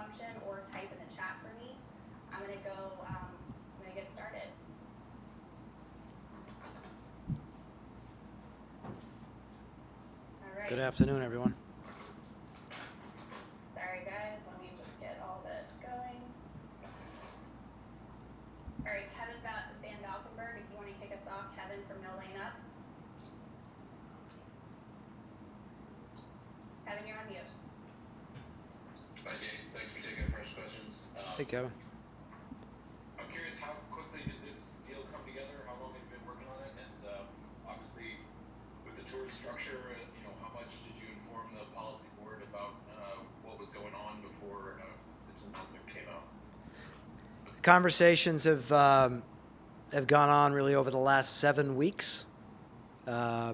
function or type in the chat for me. I'm gonna get started. All right. Good afternoon, everyone. Sorry guys, let me just get all this going. All right, Kevin Van Valkenburg, if you want to kick us off, Kevin from No Lane Up. Kevin, you're on mute. Hi, Jane. Thanks for taking the first questions. Hey, Kevin. I'm curious, how quickly did this deal come together? How long have you been working on it? And obviously, with the tour structure, how much did you inform the policy board about what was going on before its announcement came out? Conversations have gone on really over the last 7 weeks. There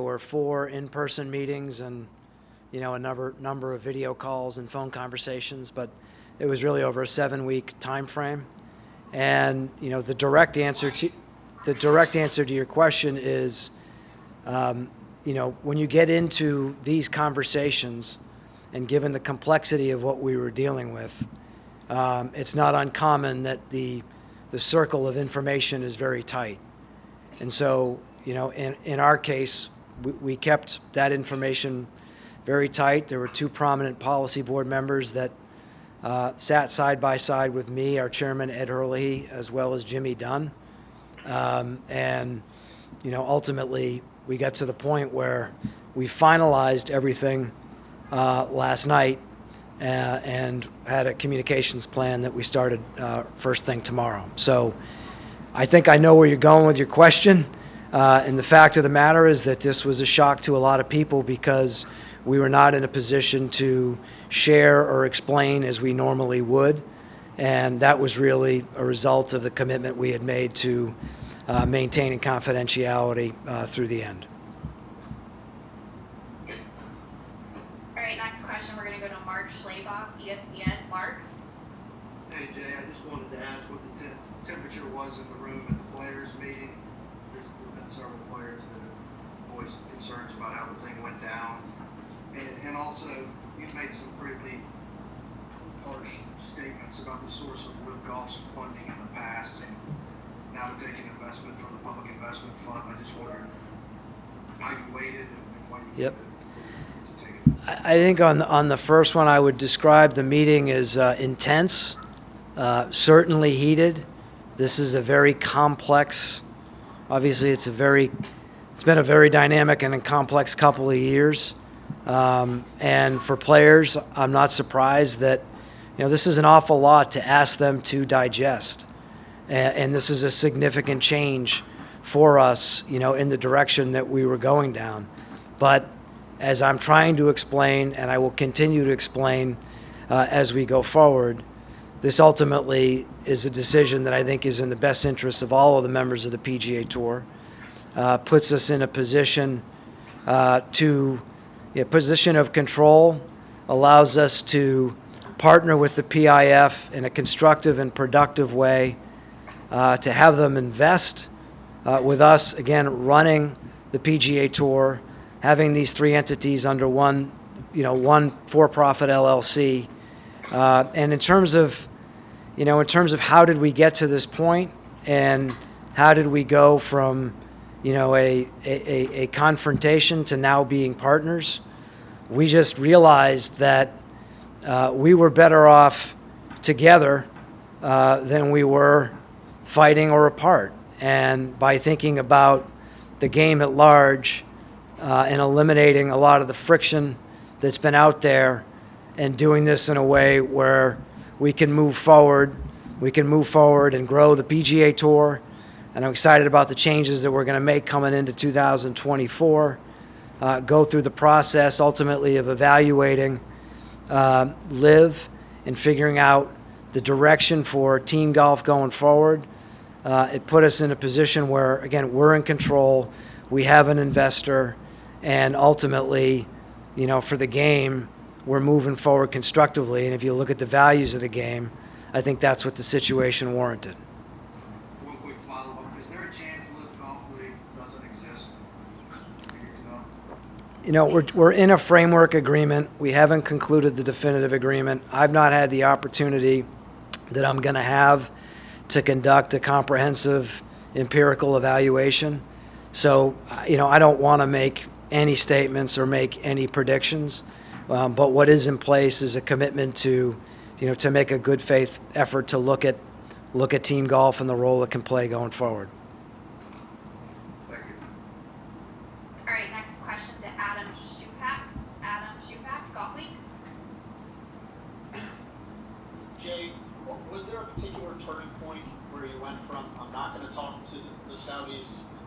were 4 in-person meetings and a number of video calls and phone conversations, but it was really over a 7-week time frame. And the direct answer to your question is, when you get into these conversations, and given the complexity of what we were dealing with, it's not uncommon that the circle of information is very tight. And so, in our case, we kept that information very tight. There were 2 prominent policy board members that sat side by side with me, our chairman, Ed Hurley, as well as Jimmy Dunn. And ultimately, we got to the point where we finalized everything last night and had a communications plan that we started first thing tomorrow. So I think I know where you're going with your question. And the fact of the matter is that this was a shock to a lot of people because we were not in a position to share or explain as we normally would. And that was really a result of the commitment we had made to maintaining confidentiality through the end. All right, next question, we're going to go to Mark Schlabach, ESPN. Mark? Hey, Jay, I just wanted to ask what the temperature was in the room at the players' meeting. There's been several players that have voiced concerns about how the thing went down. And also, you've made some pretty harsh statements about the source of LIV Golf's funding in the past, and now taking investment from the Public Investment Fund. I just wondered how you waited and why you Yep. to take it. I think on the first one, I would describe the meeting as intense, certainly heated. This is a very complex. Obviously, it's been a very dynamic and a complex couple of years. And for players, I'm not surprised that this is an awful lot to ask them to digest, and this is a significant change for us, in the direction that we were going down. But as I'm trying to explain, and I will continue to explain as we go forward, this ultimately is a decision that I think is in the best interest of all of the members of the PGA Tour. Puts us in a position position of control, allows us to partner with the PIF in a constructive and productive way, to have them invest with us, again, running the PGA Tour, having these 3 entities under one for-profit LLC. And in terms of how did we get to this point and how did we go from a confrontation to now being partners, we just realized that we were better off together than we were fighting or apart. And by thinking about the game at large and eliminating a lot of the friction that's been out there and doing this in a way where we can move forward and grow the PGA Tour. And I'm excited about the changes that we're going to make coming into 2024, go through the process ultimately of evaluating LIV and figuring out the direction for team golf going forward. It put us in a position where, again, we're in control, we have an investor, and ultimately, for the game, we're moving forward constructively. And if you look at the values of the game, I think that's what the situation warranted. One quick follow-up. Is there a chance LIV Golf League doesn't exist? we're in a framework agreement. We haven't concluded the definitive agreement. I've not had the opportunity that I'm going to have to conduct a comprehensive empirical evaluation. So, I don't want to make any statements or make any predictions. But what is in place is a commitment to make a good faith effort to look at team golf and the role it can play going forward. Thank you. All right, next question to Adam Shupak. Adam Shupak, Golf Week. Jay, was there a particular turning point where you went from I'm not going to talk to the Saudis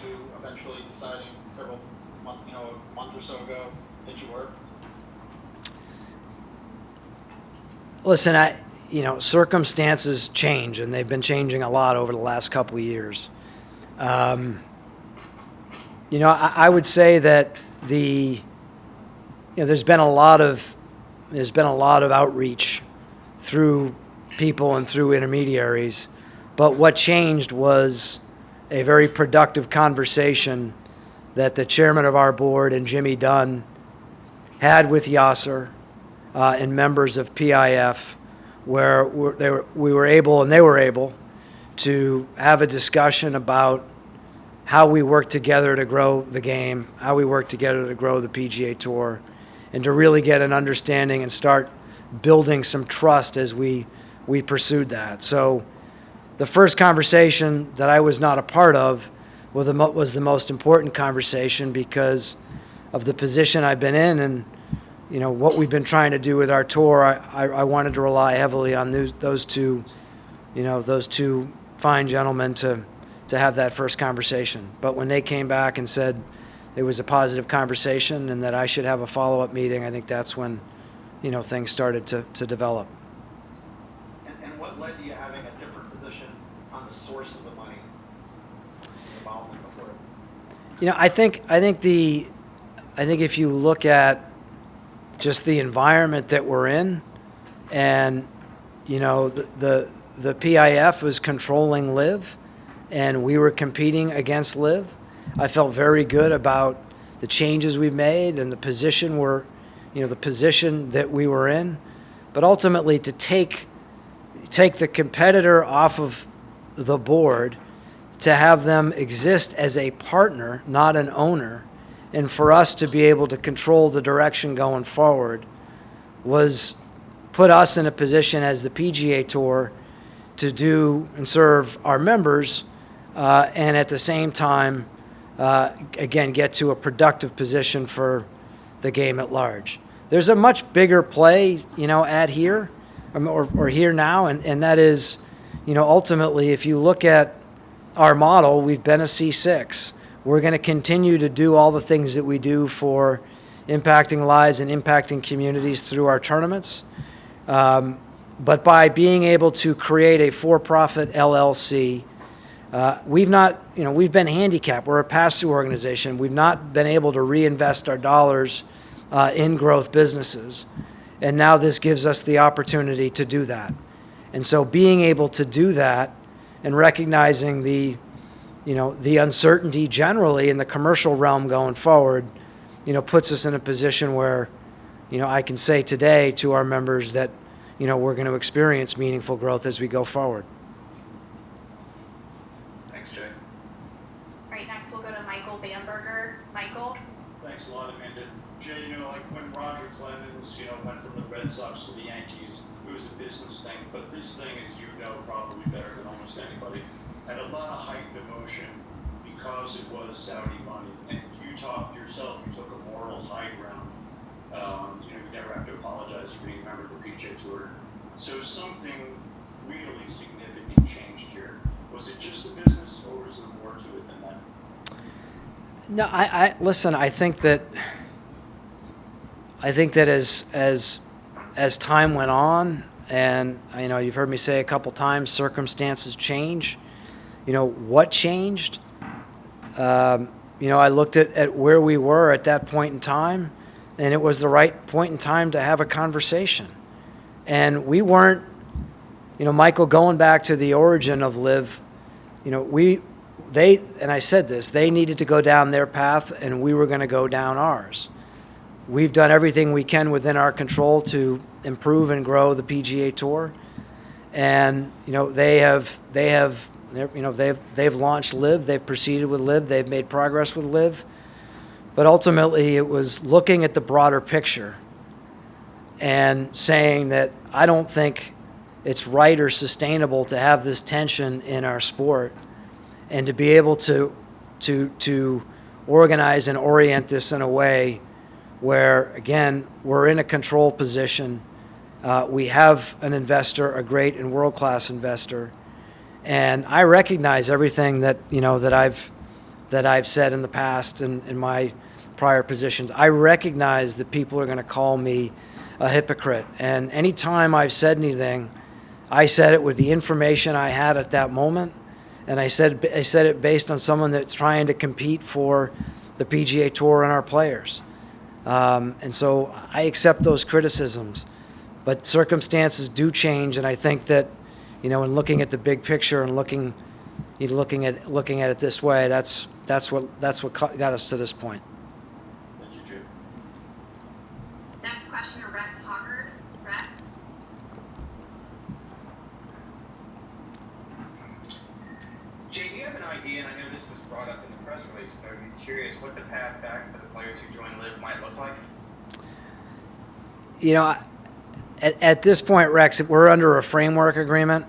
to eventually deciding a month or so ago that you were? Listen, circumstances change, and they've been changing a lot over the last couple of years. I would say that there's been a lot of outreach through people and through intermediaries, but what changed was a very productive conversation that the chairman of our board and Jimmy Dunn had with Yasser and members of PIF, where we were able to have a discussion about how we work together to grow the game, how we work together to grow the PGA Tour, and to really get an understanding and start building some trust as we pursued that. So the first conversation that I was not a part of was the most important conversation because of the position I've been in and what we've been trying to do with our tour. I wanted to rely heavily on those two fine gentlemen to have that first conversation. But when they came back and said it was a positive conversation and that I should have a follow-up meeting, I think that's when things started to develop. And what led to you having a different position on the source of the money involvement before? I think if you look at just the environment that we're in, and the PIF was controlling LIV, and we were competing against LIV. I felt very good about the changes we've made and the position that we were in. But ultimately, to take the competitor off of the board, to have them exist as a partner, not an owner, and for us to be able to control the direction going forward was put us in a position as the PGA Tour to do and serve our members and at the same time, again, get to a productive position for the game at large. There's a much bigger play, at here or here now, and that is, ultimately, if you look at our model, we've been a C6. We're going to continue to do all the things that we do for impacting lives and impacting communities through our tournaments. But by being able to create a for-profit LLC, we've been handicapped. We're a pass-through organization. We've not been able to reinvest our dollars in growth businesses. And now this gives us the opportunity to do that. And so being able to do that and recognizing the uncertainty generally in the commercial realm going forward, puts us in a position where, I can say today to our members that, we're going to experience meaningful growth as we go forward. Thanks, Jay. All right, next we'll go to Michael Bamberger. Michael. Thanks a lot, Amanda. Jay, like when Roger Clemens, went from the Red Sox to the Yankees, it was a business thing. But this thing, as you know, probably better than almost anybody, had a lot of heightened emotion because it was Saudi money. And you talked yourself, you took a moral high ground. You never have to apologize for being a member of the PGA Tour. So something really significant changed here. Was it just the business, or was there more to it than that? No, I listen. I think that as time went on, and you've heard me say a couple times, circumstances change. What changed? I looked at where we were at that point in time, and it was the right point in time to have a conversation. And we weren't, Michael, going back to the origin of LIV, and I said this, they needed to go down their path, and we were going to go down ours. we've done everything we can within our control to improve and grow the PGA Tour. And they've launched LIV, they've proceeded with LIV, they've made progress with LIV. But ultimately, it was looking at the broader picture and saying that I don't think it's right or sustainable to have this tension in our sport, and to be able to organize and orient this in a way where, again, we're in a control position. We have an investor, a great and world-class investor, and I recognize everything that I've said in the past and in my prior positions. I recognize that people are going to call me a hypocrite, and anytime I've said anything, I said it with the information I had at that moment, and I said it based on someone that's trying to compete for the PGA Tour and our players. And so I accept those criticisms, but circumstances do change, and I think that, in looking at the big picture and looking at it this way, that's what got us to this point. Thank you, Jim. Next question to Rex Hoggard. Rex? Jay, do you have an idea, and I know this was brought up in the press release, but I'm curious what the path back for the players who join LIV might look like? At this point, Rex, we're under a framework agreement.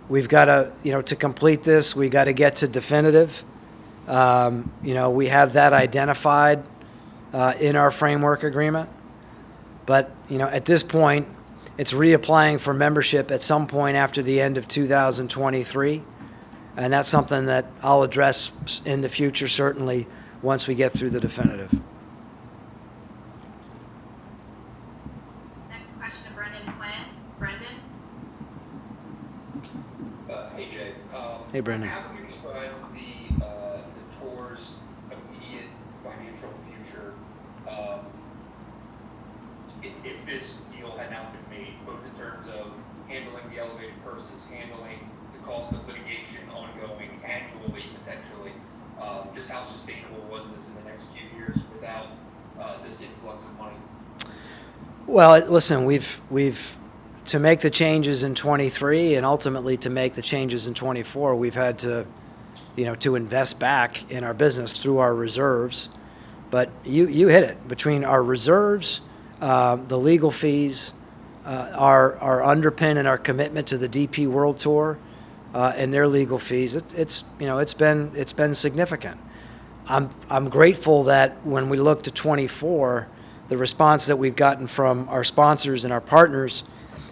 We've got to complete this, we got to get to definitive. We have that identified in our framework agreement. But, at this point, it's reapplying for membership at some point after the end of 2023. And that's something that I'll address in the future, certainly, once we get through the definitive. Next question to Brendan Quinn. Brendan? Hey Jay. Hey, Brendan. How can you describe the tour's immediate financial future if this deal had now been made, both in terms of handling the elevated purses, handling the cost of litigation ongoing annually potentially? Just how sustainable was this in the next few years without this influx of money? Well, listen, we've to make the changes in 23 and ultimately to make the changes in 24, we've had to invest back in our business through our reserves. But you hit it. Between our reserves, the legal fees, our underpin and our commitment to the DP World Tour, and their legal fees, it's been significant. I'm grateful that when we look to 24, the response that we've gotten from our sponsors and our partners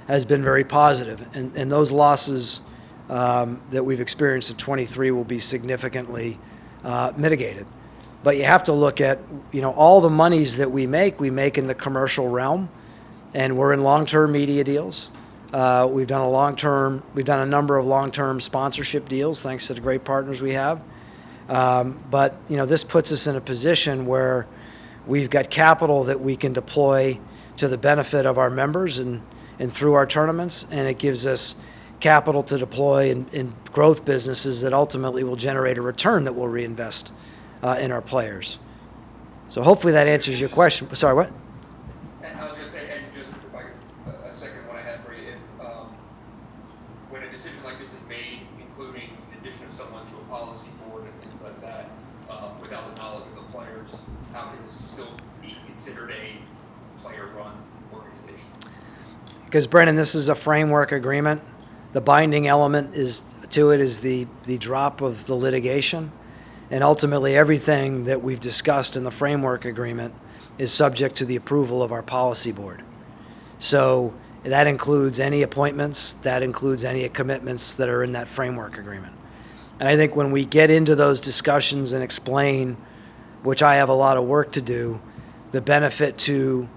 has been very positive, and those losses that we've experienced in 23 will be significantly mitigated. But you have to look at all the monies that we make in the commercial realm, and we're in long-term media deals. We've done a number of long-term sponsorship deals thanks to the great partners we have. But this puts us in a position where we've got capital that we can deploy to the benefit of our members and through our tournaments, and it gives us capital to deploy in growth businesses that ultimately will generate a return that we'll reinvest in our players. So hopefully that answers your question. Sorry, what? And I was going to say, and just if I could, a second one I had for you, if when a decision like this is made, including the addition of someone to a policy board and things like that, without the knowledge of the players, how can this still be considered a player-run organization? Because, Brennan, this is a framework agreement. The binding element is the drop of the litigation. And ultimately, everything that we've discussed in the framework agreement is subject to the approval of our policy board. So that includes any appointments, that includes any commitments that are in that framework agreement. And I think when we get into those discussions and explain, which I have a lot of work to do, the benefit to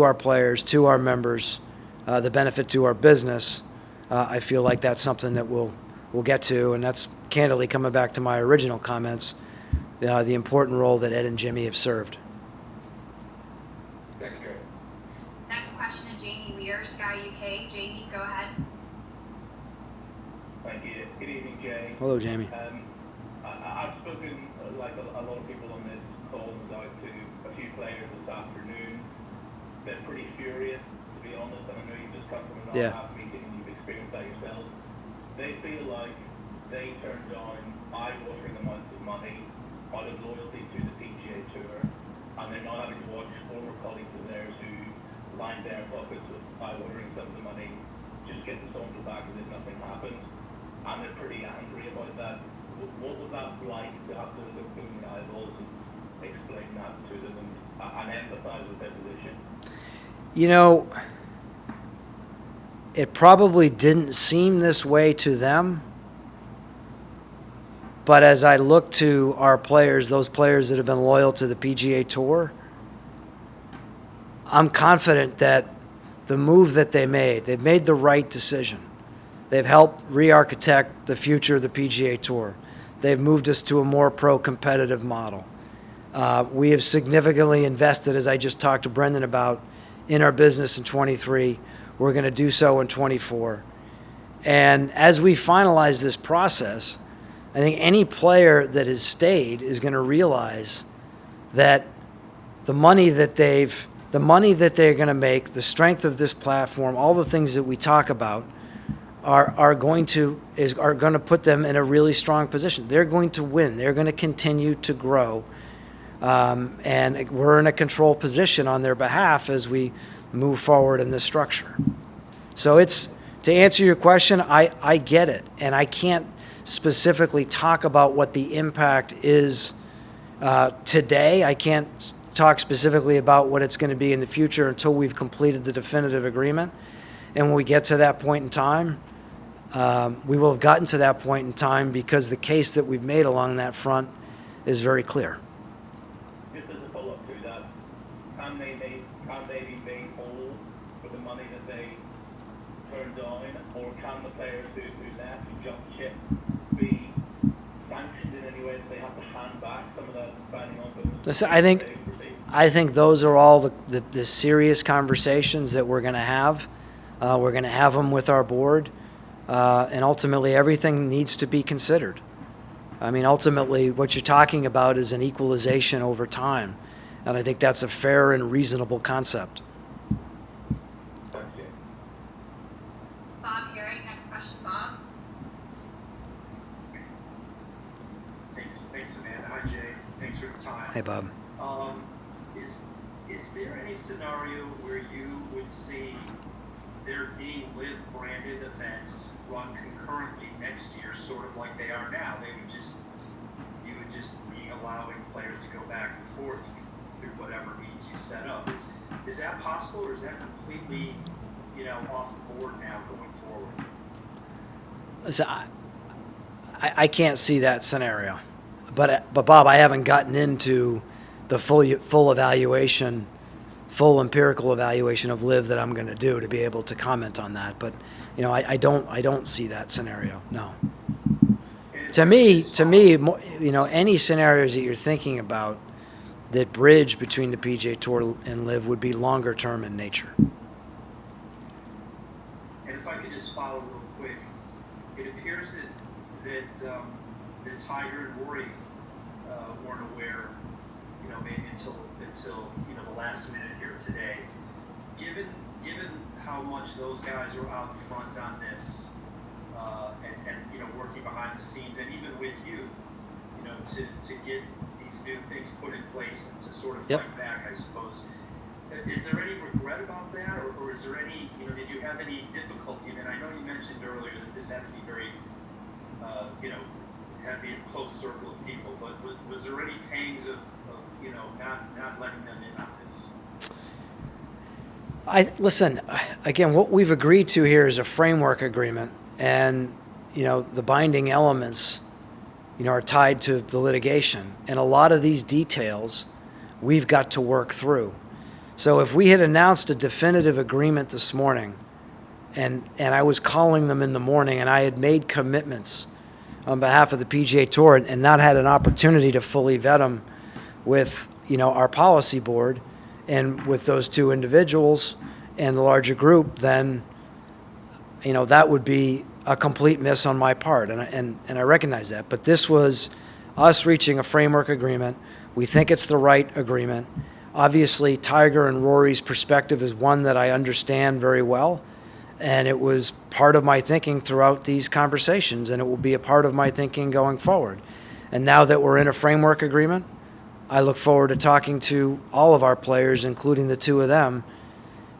our players, to our members, the benefit to our business, I feel like that's something that we'll get to, and that's candidly coming back to my original comments, the important role that Ed and Jimmy have served. Thanks, Jay. Next question to Jamie Weir, Sky UK. Jamie, go ahead. Thank you. Good evening, Jay. Hello, Jamie. I've spoken, like a lot of people on this calling it out to a few players this afternoon. They're pretty furious, to be honest, and I know you've just come from a Yeah. non-half meeting and you've experienced that yourself. They feel like they turned down eye-watering amounts of money out of loyalty to the PGA Tour, and they're now having to watch former colleagues of theirs who lined their pockets with eye-watering sums of money just get the saunter back as if nothing happened, and they're pretty angry about that. What was that like to have to look them in the eyeballs and explain that to them and empathize with their position? You know, it probably didn't seem this way to them, but as I look to our players, those players that have been loyal to the PGA Tour, I'm confident that the move that they've made the right decision. They've helped re-architect the future of the PGA Tour. They've moved us to a more pro-competitive model. We have significantly invested, as I just talked to Brendan about, in our business in 23. We're going to do so in 24. And as we finalize this process, I think any player that has stayed is going to realize that the money that they're going to make, the strength of this platform, all the things that we talk about, are going to put them in a really strong position. They're going to win. They're going to continue to grow, and we're in a control position on their behalf as we move forward in this structure. So it's, to answer your question, I get it, and I can't specifically talk about what the impact is today. I can't talk specifically about what it's going to be in the future until we've completed the definitive agreement. And when we get to that point in time, we will have gotten to that point in time because the case that we've made along that front is very clear. Just as a follow-up to that, can they be made whole for the money that they turned down, or can the players who left, who jumped ship, be sanctioned in any way that they have to hand back some of that signing on bonus? Listen, I think those are all the serious conversations that we're going to have. We're going to have them with our board, and ultimately everything needs to be considered. I mean, ultimately what you're talking about is an equalization over time, and I think that's a fair and reasonable concept. Bob Herring, next question, Bob. Thanks, Amanda. Hi, Jay. Thanks for the time. Hey, Bob. Is there any scenario where you would see there being LIV branded events run concurrently next year, sort of like they are now? You would just be allowing players to go back and forth through whatever means you set up. Is that possible, or is that completely, off the board now going forward? Listen, I can't see that scenario, but Bob, I haven't gotten into the full evaluation, full empirical evaluation of LIV that I'm going to do to be able to comment on that. But I don't see that scenario. No. To me, any scenarios that you're thinking about that bridge between the PGA Tour and LIV would be longer term in nature. And if I could just follow real quick, it appears that Tiger and Rory weren't aware, maybe until the last minute here today. Given how much those guys are out front on this, and working behind the scenes, and even with you, to get these new things put in place and to sort of fight back, I suppose. Is there any regret about that, or is there any, did you have any difficulty? And I know you mentioned earlier that this had to be very, had to be a close circle of people, but was there any pangs of not letting them in on this? Listen, again, what we've agreed to here is a framework agreement, and the binding elements are tied to the litigation, and a lot of these details we've got to work through. So if we had announced a definitive agreement this morning, and I was calling them in the morning, and I had made commitments on behalf of the PGA Tour and not had an opportunity to fully vet them with our policy board and with those two individuals and the larger group, then that would be a complete miss on my part, and I recognize that. But this was us reaching a framework agreement. We think it's the right agreement. Obviously, Tiger and Rory's perspective is one that I understand very well, and it was part of my thinking throughout these conversations, and it will be a part of my thinking going forward. And now that we're in a framework agreement, I look forward to talking to all of our players, including the two of them,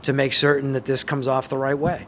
to make certain that this comes off the right way.